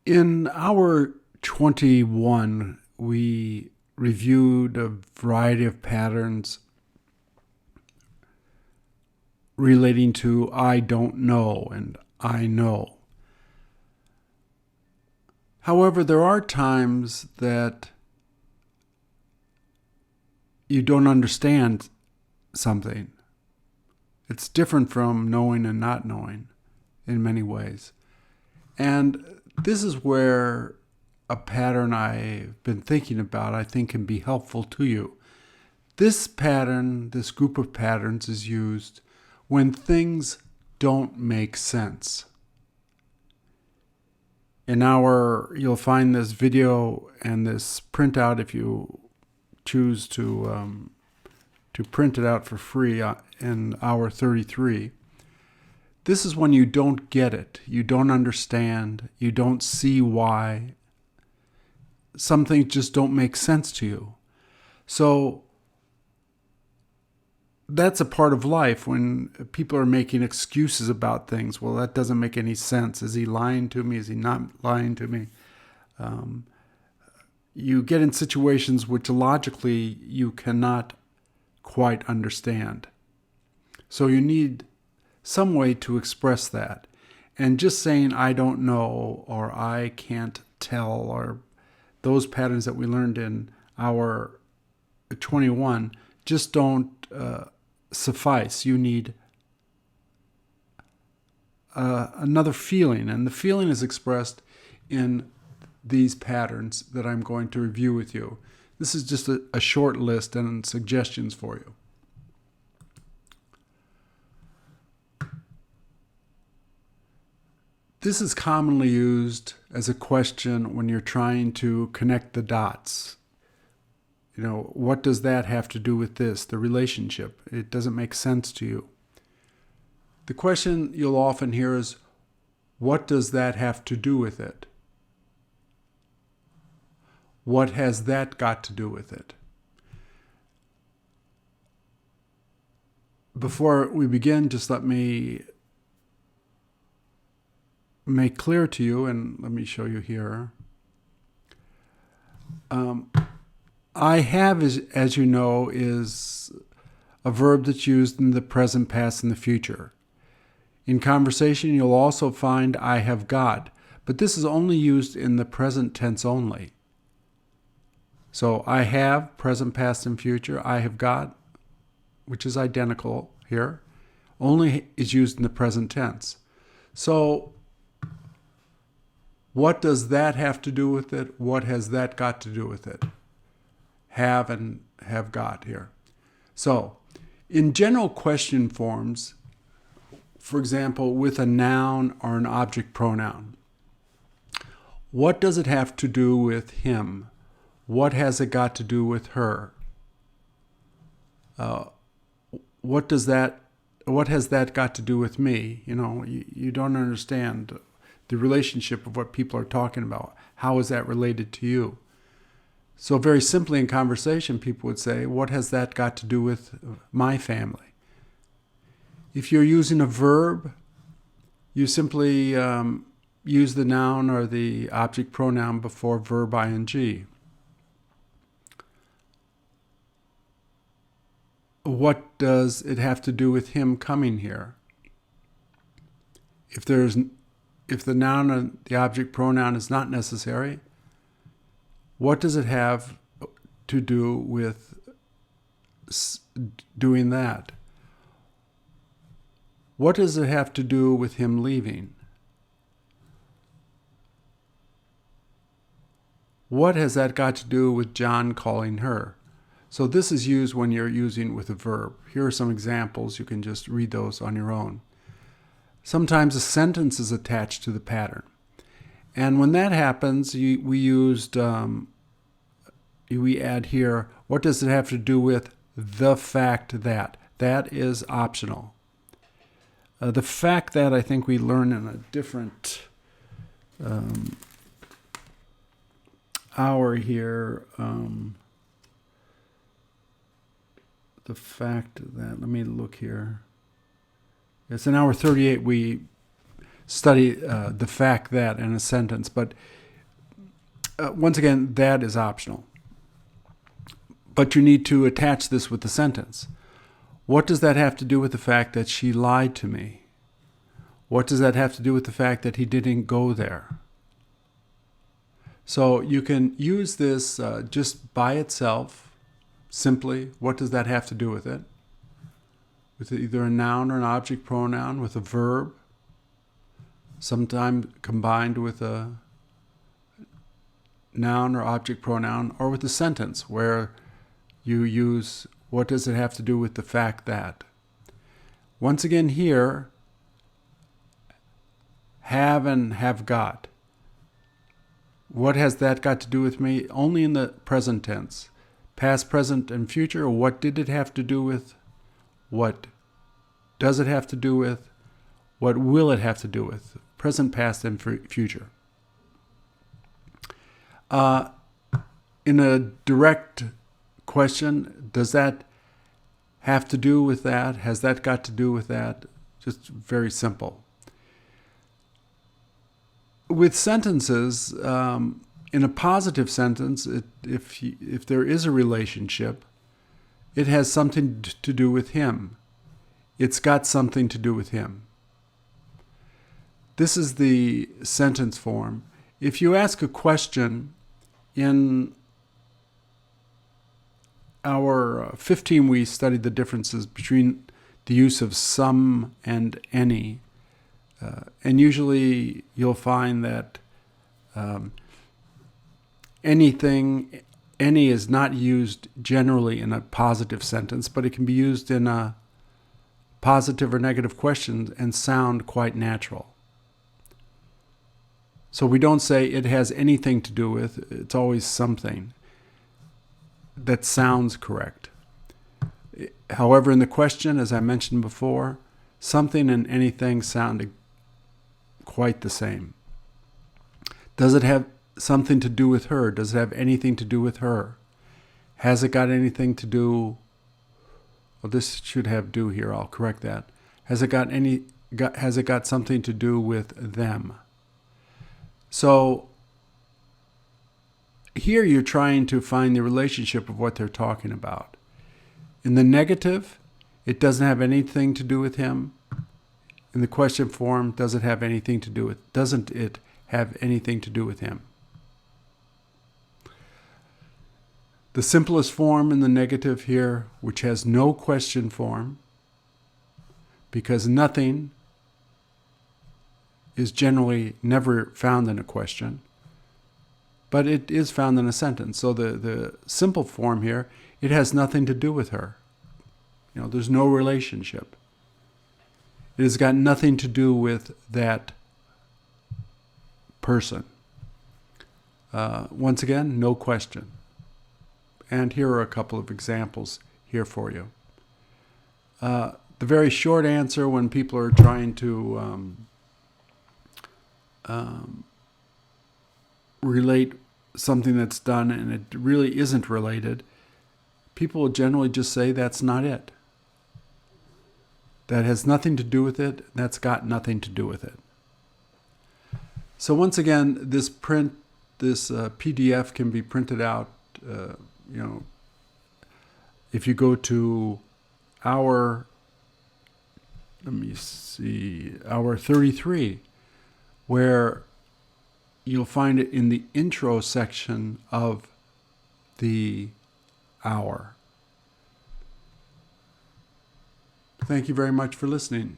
In hour 21, we reviewed a variety of patterns relating to I don't know and I know. However, there are times that you don't understand something. It's different from knowing and not knowing in many ways. And this is where a pattern I've been thinking about, I think, can be helpful to you. This pattern, this group of patterns, is used when things don't make sense. You'll find this video and this printout if you choose to print it out for free in hour 33. This is when you don't get it, you don't understand, you don't see why. Some things just don't make sense to you. So that's a part of life when people are making excuses about things. Well, that doesn't make any sense. Is he lying to me? Is he not lying to me? You get in situations which logically you cannot quite understand. So you need some way to express that. And just saying I don't know or I can't tell or those patterns that we learned in hour 21 just don't suffice. You need another feeling, and the feeling is expressed in these patterns that I'm going to review with you. This is just a short list and suggestions for you. This is commonly used as a question when you're trying to connect the dots. What does that have to do with this, the relationship? It doesn't make sense to you. The question you'll often hear is, what does that have to do with it? What has that got to do with it? Before we begin, just let me make clear to you, and let me show you here. I have, as you know, is a verb that's used in the present, past, and the future. In conversation, you'll also find I have got, but this is only used in the present tense only. So I have, present, past, and future. I have got, which is identical here, only is used in the present tense. So what does that have to do with it? What has that got to do with it? Have and have got here. So in general question forms, for example, with a noun or an object pronoun, what does it have to do with him? What has it got to do with her? What has that got to do with me? You don't understand the relationship of what people are talking about. How is that related to you? So very simply in conversation, people would say, what has that got to do with my family? If you're using a verb, you simply use the noun or the object pronoun before verb ing. What does it have to do with him coming here? If the noun or the object pronoun is not necessary, what does it have to do with doing that? What does it have to do with him leaving? What has that got to do with John calling her? So this is used when you're using with a verb. Here are some examples. You can just read those on your own. Sometimes a sentence is attached to the pattern. And when that happens, we add here, what does it have to do with the fact that? That is optional. The fact that I think we learn in a different hour here. The fact that, let me look here. It's in hour 38 we study the fact that in a sentence, but once again, that is optional. But you need to attach this with the sentence. What does that have to do with the fact that she lied to me? What does that have to do with the fact that he didn't go there? So you can use this just by itself, simply. What does that have to do with it? With either a noun or an object pronoun, with a verb, sometimes combined with a noun or object pronoun, or with a sentence where you use what does it have to do with the fact that. Once again here, have and have got. What has that got to do with me? Only in the present tense. Past, present, and future, what did it have to do with? What does it have to do with? What will it have to do with? Present, past, and future. In a direct question, does that have to do with that? Has that got to do with that? Just very simple. With sentences, in a positive sentence, if there is a relationship, it has something to do with him. It's got something to do with him. This is the sentence form. If you ask a question in our 15, we studied the differences between the use of some and any. And usually you'll find that any is not used generally in a positive sentence, but it can be used in a positive or negative question and sound quite natural. So we don't say it has anything to do with, it's always something that sounds correct. However, in the question, as I mentioned before, something and anything sounded quite the same. Does it have something to do with her? Does it have anything to do with her? Has it got anything to do? Well, this should have do here. I'll correct that. Has it got something to do with them? So here you're trying to find the relationship of what they're talking about. In the negative, it doesn't have anything to do with him. In the question form, doesn't it have anything to do with him? The simplest form in the negative here, which has no question form, because nothing is generally never found in a question, but it is found in a sentence. So the simple form here, it has nothing to do with her. There's no relationship. It has got nothing to do with that person. Once again, no question. And here are a couple of examples here for you. The very short answer when people are trying to relate something that's done and it really isn't related, people will generally just say that's not it. That has nothing to do with it. That's got nothing to do with it. So once again, this PDF can be printed out. If you go to hour 33, where you'll find it in the intro section of the hour. Thank you very much for listening.